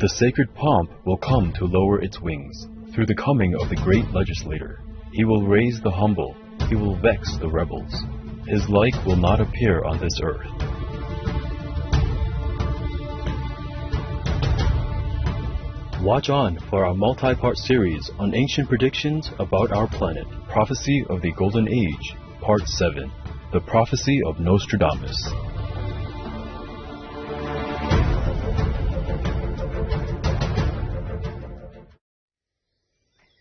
the sacred pomp will come to lower its wings. Through the coming of the great legislator, he will raise the humble, he will vex the rebels. His like will not appear on this earth. Watch on for our multi-part series on ancient predictions about our planet, Prophecy of the Golden Age, Part 7, The Prophecy of Nostradamus.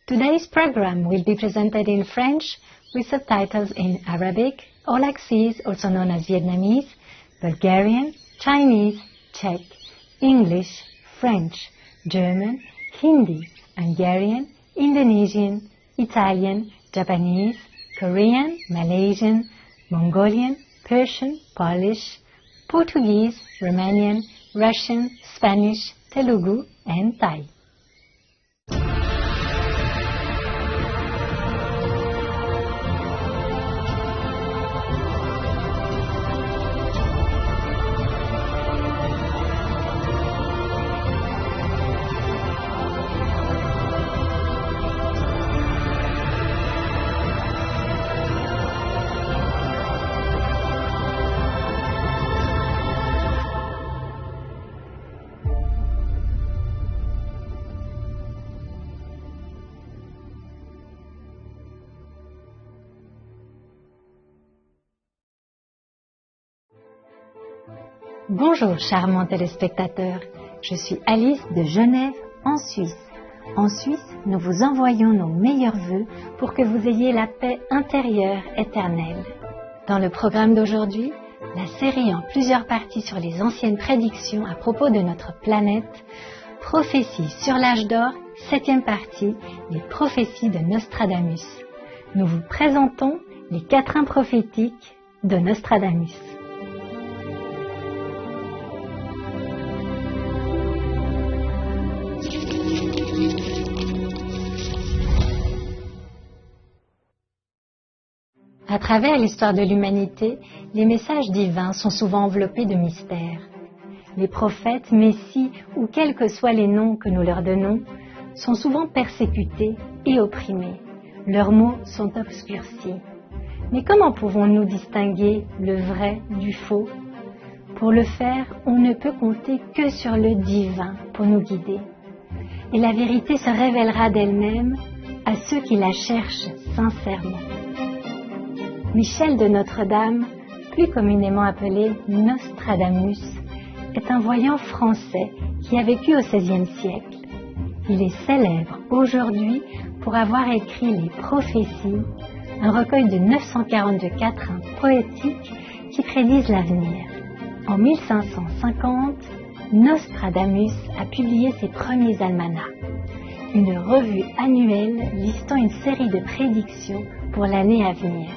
Today's program will be presented in French with subtitles in Arabic, Aulacese, also known as Vietnamese, Bulgarian, Chinese, Czech, English, French, German, Hindi, Hungarian, Indonesian, Italian, Japanese, Korean, Malaysian, Mongolian, Persian, Polish, Portuguese, Romanian, Russian, Spanish, Telugu, and Thai. Bonjour, charmants téléspectateurs. Je suis Alice de Genève, en Suisse. En Suisse, nous vous envoyons nos meilleurs vœux pour que vous ayez la paix intérieure éternelle. Dans le programme d'aujourd'hui, la série en plusieurs parties sur les anciennes prédictions à propos de notre planète, Prophéties sur l'âge d'or, 7e partie, les prophéties de Nostradamus. Nous vous présentons les quatrains prophétiques de Nostradamus. À travers l'histoire de l'humanité, les messages divins sont souvent enveloppés de mystères. Les prophètes, messies ou quels que soient les noms que nous leur donnons, sont souvent persécutés et opprimés. Leurs mots sont obscurcis. Mais comment pouvons-nous distinguer le vrai du faux? Pour le faire, on ne peut compter que sur le divin pour nous guider. Et la vérité se révélera d'elle-même à ceux qui la cherchent sincèrement. Michel de Notre-Dame, plus communément appelé Nostradamus, est un voyant français qui a vécu au XVIe siècle. Il est célèbre aujourd'hui pour avoir écrit les Prophéties, un recueil de 942 quatrains poétiques qui prédisent l'avenir. En 1550, Nostradamus a publié ses premiers almanachs, une revue annuelle listant une série de prédictions pour l'année à venir.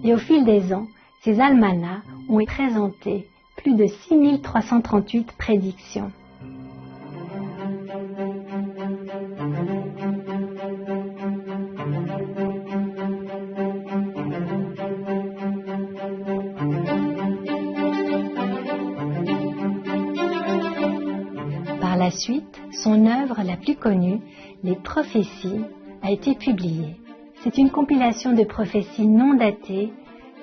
Et au fil des ans, ces almanachs ont présenté plus de 6338 prédictions. Par la suite, son œuvre la plus connue, Les Prophéties, a été publiée. C'est une compilation de prophéties non datées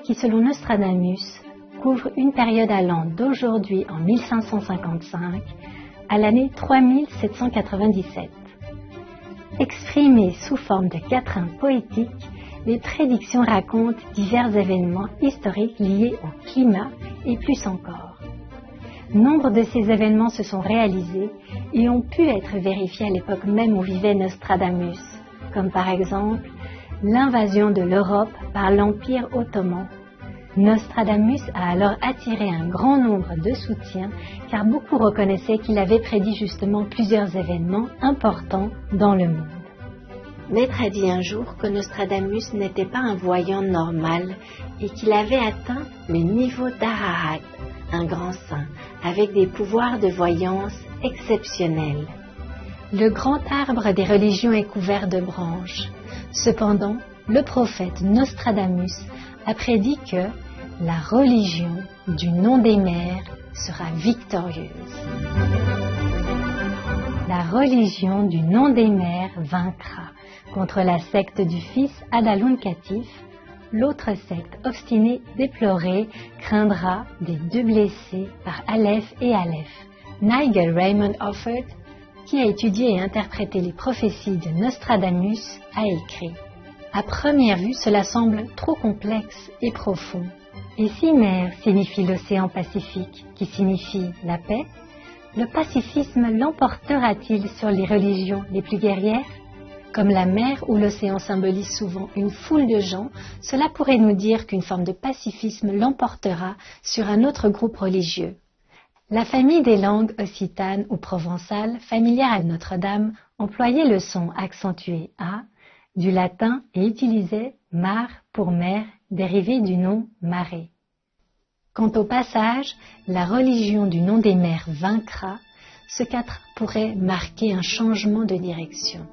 qui, selon Nostradamus, couvre une période allant d'aujourd'hui en 1555 à l'année 3797. Exprimées sous forme de quatrains poétiques, les prédictions racontent divers événements historiques liés au climat et plus encore. Nombre de ces événements se sont réalisés et ont pu être vérifiés à l'époque même où vivait Nostradamus, comme par exemple l'invasion de l'Europe par l'Empire ottoman. Nostradamus a alors attiré un grand nombre de soutiens car beaucoup reconnaissaient qu'il avait prédit justement plusieurs événements importants dans le monde. Maître a dit un jour que Nostradamus n'était pas un voyant normal et qu'il avait atteint le niveau d'Arahat, un grand saint, avec des pouvoirs de voyance exceptionnels. Le grand arbre des religions est couvert de branches. Cependant, le prophète Nostradamus a prédit que la religion du nom des mers sera victorieuse. la religion du nom des mers vaincra contre la secte du fils Adaluncatif. L'autre secte obstinée, déplorée, craindra des deux blessés par Aleph et Aleph. Nigel Raymond Offord, qui a étudié et interprété les prophéties de Nostradamus, a écrit « À première vue, cela semble trop complexe et profond. Et si mer signifie l'océan Pacifique, qui signifie la paix, le pacifisme l'emportera-t-il sur les religions les plus guerrières ? Comme la mer ou l'océan symbolisent souvent une foule de gens, cela pourrait nous dire qu'une forme de pacifisme l'emportera sur un autre groupe religieux. La famille des langues occitanes ou provençales, familière à Notre-Dame, employait le son accentué A du latin et utilisait mar pour mer, dérivé du nom marée. Quant au passage, la religion du nom des mers vaincra, ce quatre pourrait marquer un changement de direction.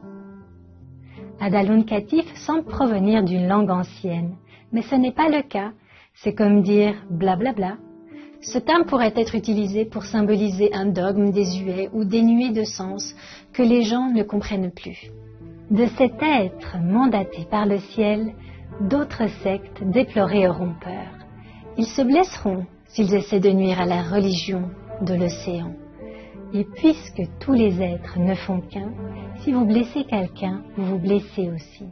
Adaluncatif semble provenir d'une langue ancienne, mais ce n'est pas le cas. C'est comme dire blablabla. Ce terme pourrait être utilisé pour symboliser un dogme désuet ou dénué de sens que les gens ne comprennent plus. De cet être mandaté par le ciel, d'autres sectes déplorées auront peur. Ils se blesseront s'ils essaient de nuire à la religion de l'océan. Et puisque tous les êtres ne font qu'un, si vous blessez quelqu'un, vous vous blessez aussi.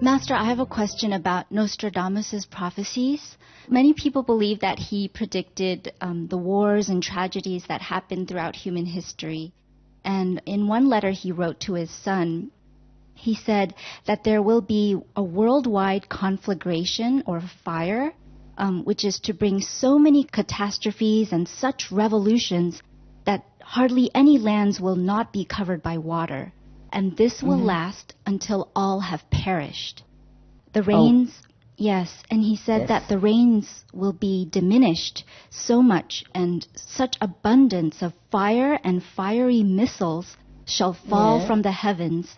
Master, I have a question about Nostradamus' prophecies. Many people believe that he predicted the wars and tragedies that happened throughout human history. And in one letter he wrote to his son, he said that there will be a worldwide conflagration or fire, which is to bring so many catastrophes and such revolutions that hardly any lands will not be covered by water. And this will last until all have perished. The rains, yes, and he said that the rains will be diminished so much, and such abundance of fire and fiery missiles shall fall from the heavens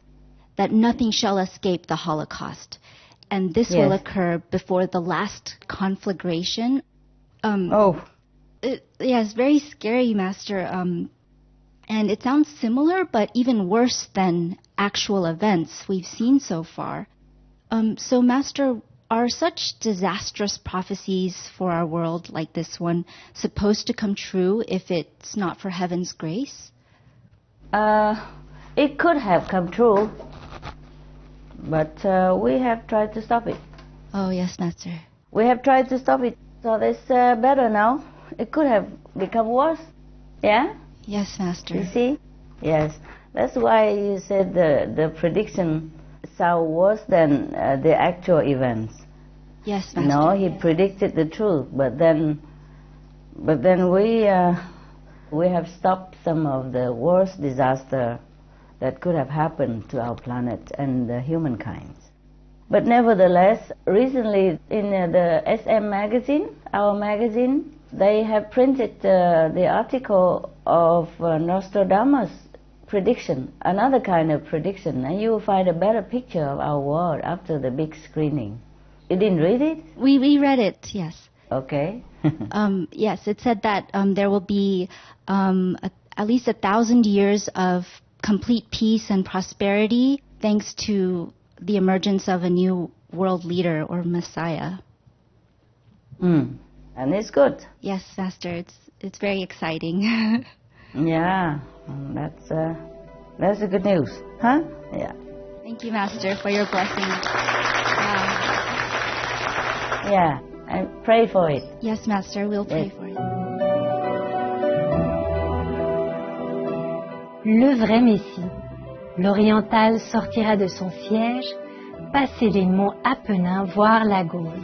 that nothing shall escape the Holocaust. And this will occur before the last conflagration. Yes, very scary, Master. And it sounds similar, but even worse than actual events we've seen so far. So, Master, are such disastrous prophecies for our world like this one supposed to come true if it's not for heaven's grace? It could have come true, but we have tried to stop it. Oh, yes, Master. We have tried to stop it, so it's better now. It could have become worse. Yeah? Yes, Master. You see? Yes. That's why you said the prediction sound worse than the actual events. Yes, Master. No, he predicted the truth, but then we have stopped some of the worst disaster that could have happened to our planet and humankind. But nevertheless, recently in the SM magazine, our magazine, they have printed the article of Nostradamus' prediction, another kind of prediction, and you will find a better picture of our world after the big screening. You didn't read it? We read it, yes. Okay. Yes, it said that there will be at least 1,000 years of complete peace and prosperity thanks to the emergence of a new world leader or Messiah. And it's good. Yes, Master, it's very exciting. Yeah, that's a good news, huh? Yeah. Thank you, Master, for your blessing. Yeah, and pray for it. Yes, Master, we'll pray for it. Le vrai Messie. L'Oriental sortira de son siège, passer les monts Apennins, voir la Gaule.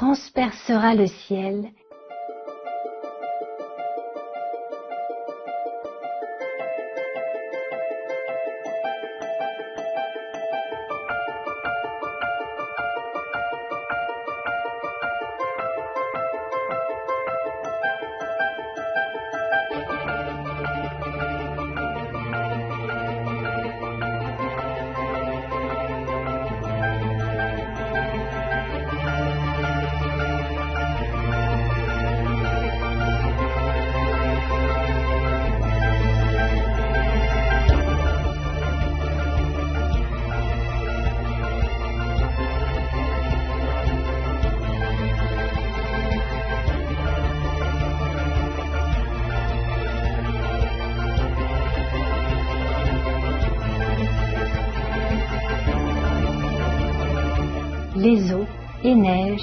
transpercera le ciel. Les eaux et neige.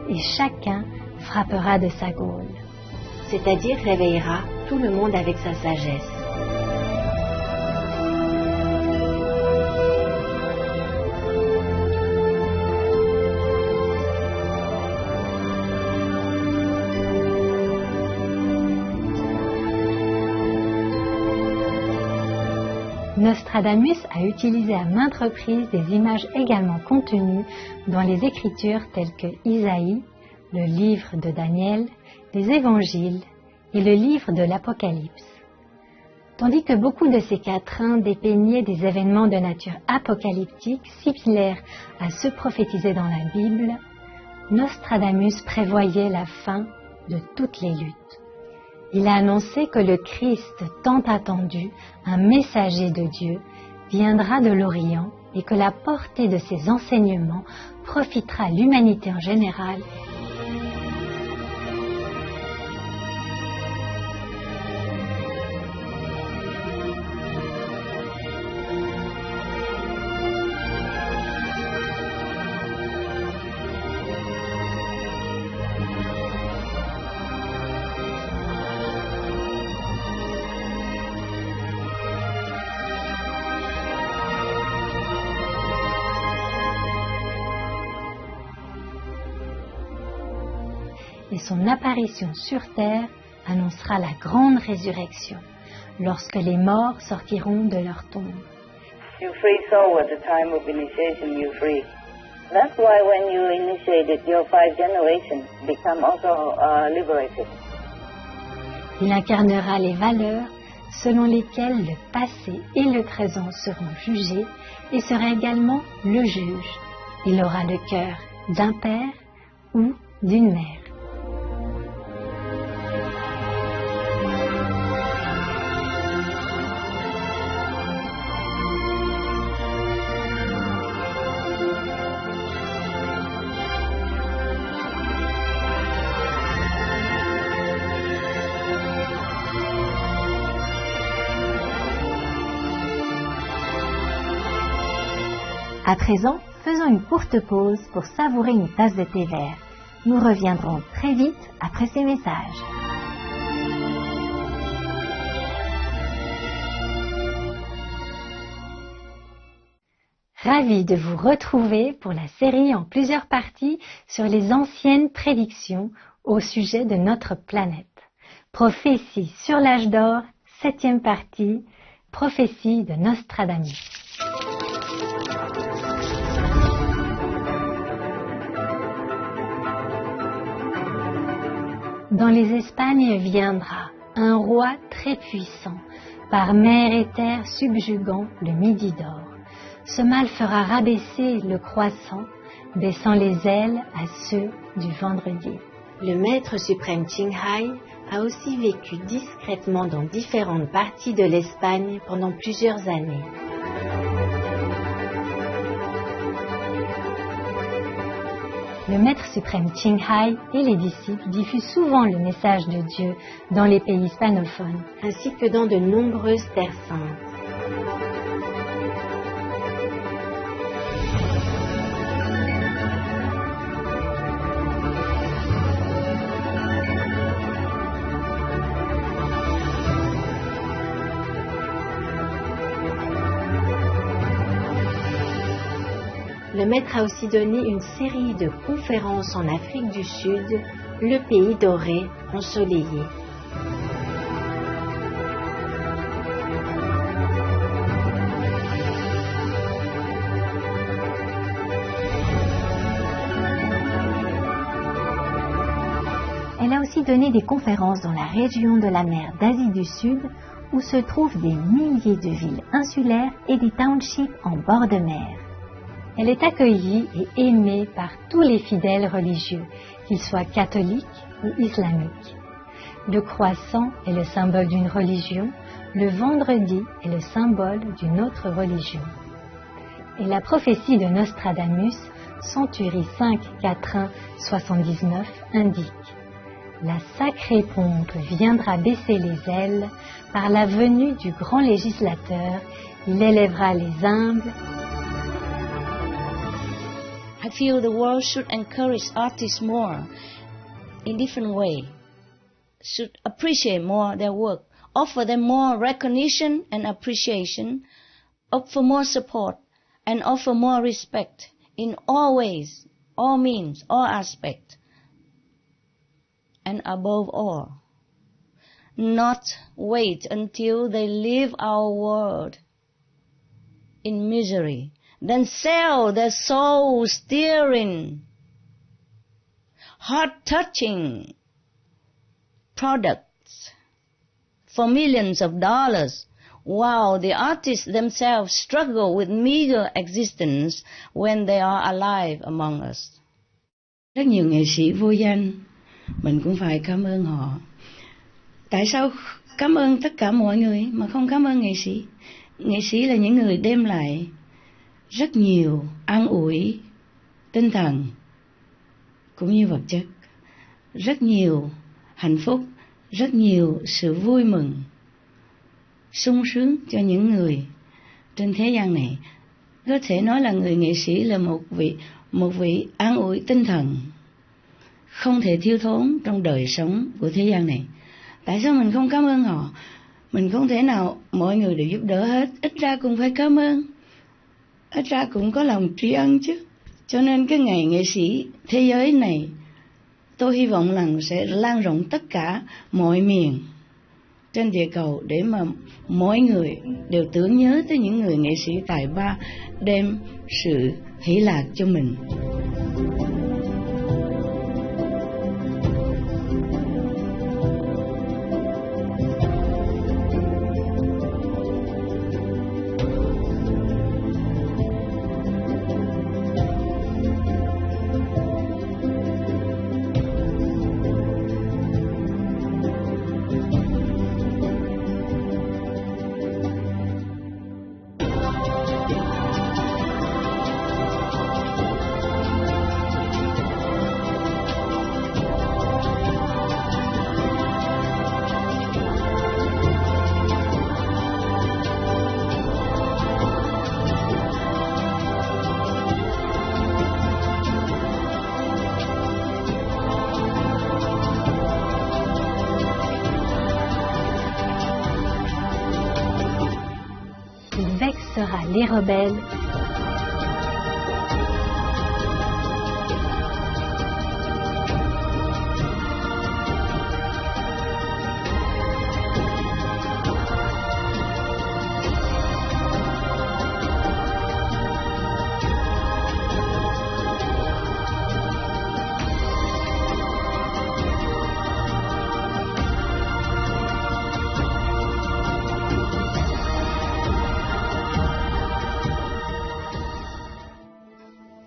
Et chacun frappera de sa gaule, c'est-à-dire réveillera tout le monde avec sa sagesse. Nostradamus a utilisé à maintes reprises des images également contenues dans les Écritures telles que Isaïe, le livre de Daniel, les Évangiles et le livre de l'Apocalypse. Tandis que beaucoup de ces quatrains dépeignaient des événements de nature apocalyptique similaires à ceux prophétisés dans la Bible, Nostradamus prévoyait la fin de toutes les luttes. Il a annoncé que le Christ tant attendu, un messager de Dieu, viendra de l'Orient et que la portée de ses enseignements profitera à l'humanité en général. Et son apparition sur terre annoncera la grande résurrection, lorsque les morts sortiront de leur tombe. You free soul at the time of initiation, you free. That's why when you initiated, your 5 generations become also liberated. Il incarnera les valeurs selon lesquelles le passé et le présent seront jugés et sera également le juge. Il aura le cœur d'un père ou d'une mère. À présent, faisons une courte pause pour savourer une tasse de thé vert. Nous reviendrons très vite après ces messages. Ravi de vous retrouver pour la série en plusieurs parties sur les anciennes prédictions au sujet de notre planète. Prophétie sur l'âge d'or, 7e partie, prophétie de Nostradamus. Dans les Espagnes viendra un roi très puissant, par mer et terre subjuguant le Midi d'or. Ce mal fera rabaisser le croissant, baissant les ailes à ceux du vendredi. Le maître suprême Qinghai a aussi vécu discrètement dans différentes parties de l'Espagne pendant plusieurs années. Le maître suprême Qinghai et les disciples diffusent souvent le message de Dieu dans les pays hispanophones, ainsi que dans de nombreuses terres saintes. Le maître a aussi donné une série de conférences en Afrique du Sud, le pays doré, ensoleillé. Elle a aussi donné des conférences dans la région de la mer d'Asie du Sud, où se trouvent des milliers de villes insulaires et des townships en bord de mer. Elle est accueillie et aimée par tous les fidèles religieux, qu'ils soient catholiques ou islamiques. Le croissant est le symbole d'une religion, le vendredi est le symbole d'une autre religion. Et la prophétie de Nostradamus, Centurie 5, 4, 79, indique: la sacrée pompe viendra baisser les ailes par la venue du grand législateur, il élèvera les humbles. I feel the world should encourage artists more in different way, should appreciate more their work, offer them more recognition and appreciation, offer more support, and offer more respect in all ways, all means, all aspects. And above all, not wait until they leave our world in misery, then sell their soul-stirring, heart-touching products for millions of dollars, while the artists themselves struggle with meager existence when they are alive among us. Rất nhiều nghệ sĩ vô danh, mình cũng phải cảm ơn họ. Tại sao cảm ơn tất cả mọi người mà không cảm ơn nghệ sĩ? Nghệ sĩ là những người đem lại rất nhiều an ủi tinh thần cũng như vật chất, rất nhiều hạnh phúc, rất nhiều sự vui mừng, sung sướng cho những người trên thế gian này. Có thể nói là người nghệ sĩ là một vị an ủi tinh thần không thể thiếu thốn trong đời sống của thế gian này. Tại sao mình không cảm ơn họ? Mình không thể nào mọi người đều giúp đỡ hết, ít ra cũng phải cảm ơn, ít ra cũng có lòng tri ân chứ. Cho nên cái ngày nghệ sĩ thế giới này, tôi hy vọng rằng sẽ lan rộng tất cả mọi miền trên địa cầu, để mà mỗi người đều tưởng nhớ tới những người nghệ sĩ tài ba đem sự hỷ lạc cho mình. Vexera les rebelles.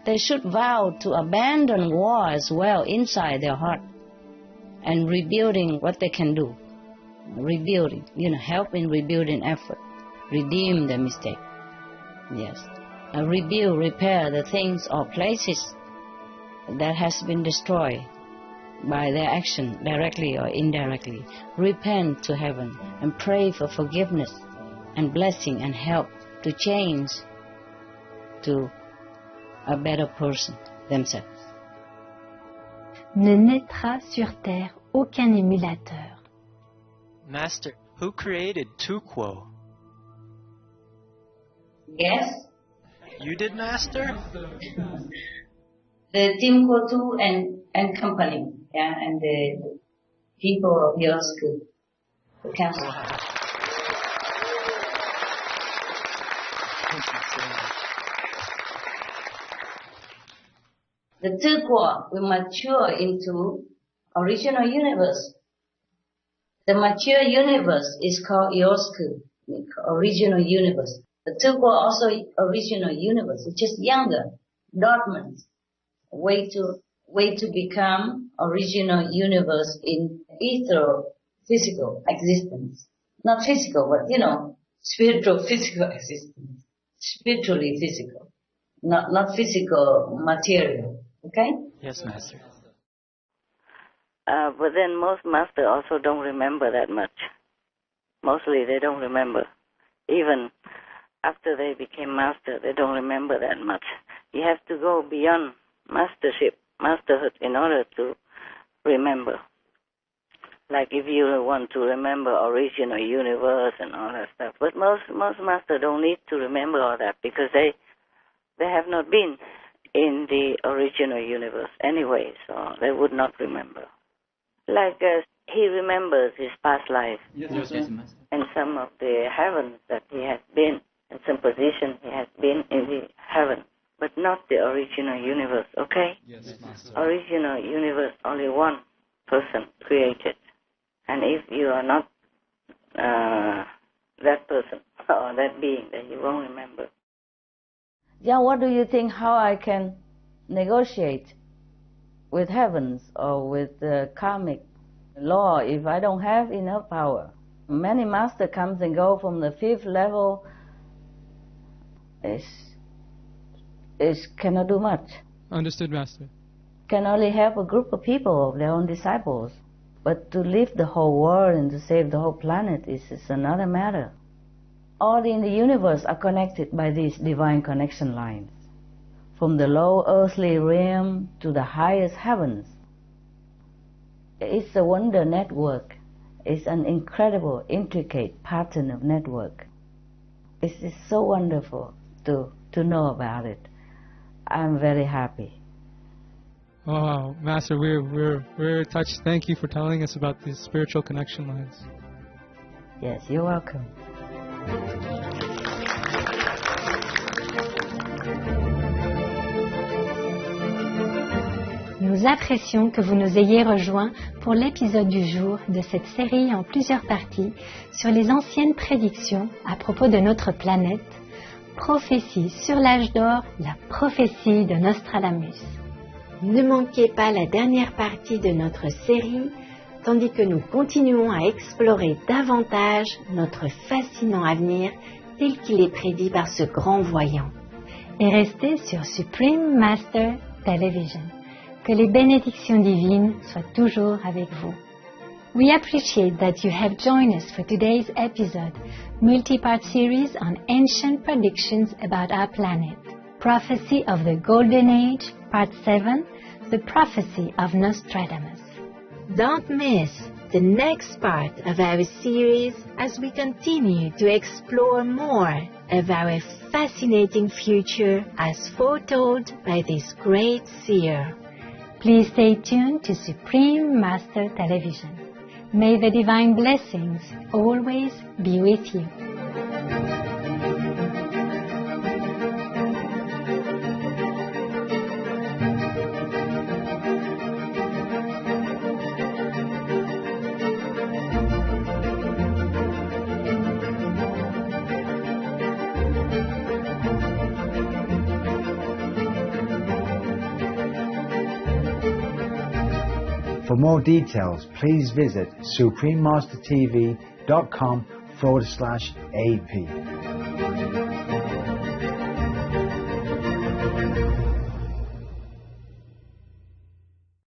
They should vow to abandon war as well inside their heart and rebuilding what they can do. Rebuilding, help in rebuilding effort. Redeem the mistake. Yes. Rebuild, repair the things or places that has been destroyed by their action, directly or indirectly, repent to heaven and pray for forgiveness and blessing and help to change to a better person themselves. Ne naîtra sur terre aucun émulateur. Master, who created Tu Quo? Yes? You did, Master? The Team Kotu and company, yeah, and the people of your school, the council. The Turquoise will mature into original universe. The mature universe is called your school, original universe. The Turquoise also original universe, it's just younger, dormant, way to become original universe in ethereal physical existence. Not physical, but spiritual physical existence. Spiritually physical, not physical material. Okay? Yes, Master. But then most masters also don't remember that much. Mostly they don't remember. Even after they became master, they don't remember that much. You have to go beyond masterhood in order to remember. Like if you want to remember original universe and all that stuff. But most masters don't need to remember all that because they have not been in the original universe anyway, so they would not remember. Like he remembers his past life and some of the heavens that he has been, and some position he has been in the heaven, but not the original universe, okay? Yes, Master. Original universe, only one person created. And if you are not that person or that being, then you won't remember. Yeah, what do you think how I can negotiate with heavens or with the karmic law if I don't have enough power? Many masters comes and go from the 5th level. It cannot do much. Understood, Master. Can only help a group of people, of their own disciples. But to lift the whole world and to save the whole planet is another matter. All in the universe are connected by these divine connection lines, from the low earthly realm to the highest heavens. It's a wonder network. It's an incredible, intricate pattern of network. It's so wonderful to know about it. I'm very happy. Oh, wow, Master, we're touched. Thank you for telling us about these spiritual connection lines. Yes, you're welcome. Nous apprécions que vous nous ayez rejoints pour l'épisode du jour de cette série en plusieurs parties sur les anciennes prédictions à propos de notre planète, prophétie sur l'âge d'or, la prophétie de Nostradamus. Ne manquez pas la dernière partie de notre série, tandis que nous continuons à explorer davantage notre fascinant avenir tel qu'il est prédit par ce grand voyant. Et restez sur Supreme Master Television. Que les bénédictions divines soient toujours avec vous. We appreciate that you have joined us for today's episode, multi-part series on ancient predictions about our planet. Prophecy of the Golden Age, Part 7, The Prophecy of Nostradamus. Don't miss the next part of our series as we continue to explore more of our fascinating future as foretold by this great seer. Please stay tuned to Supreme Master Television. May the divine blessings always be with you. For more details, please visit suprememastertv.com/AP.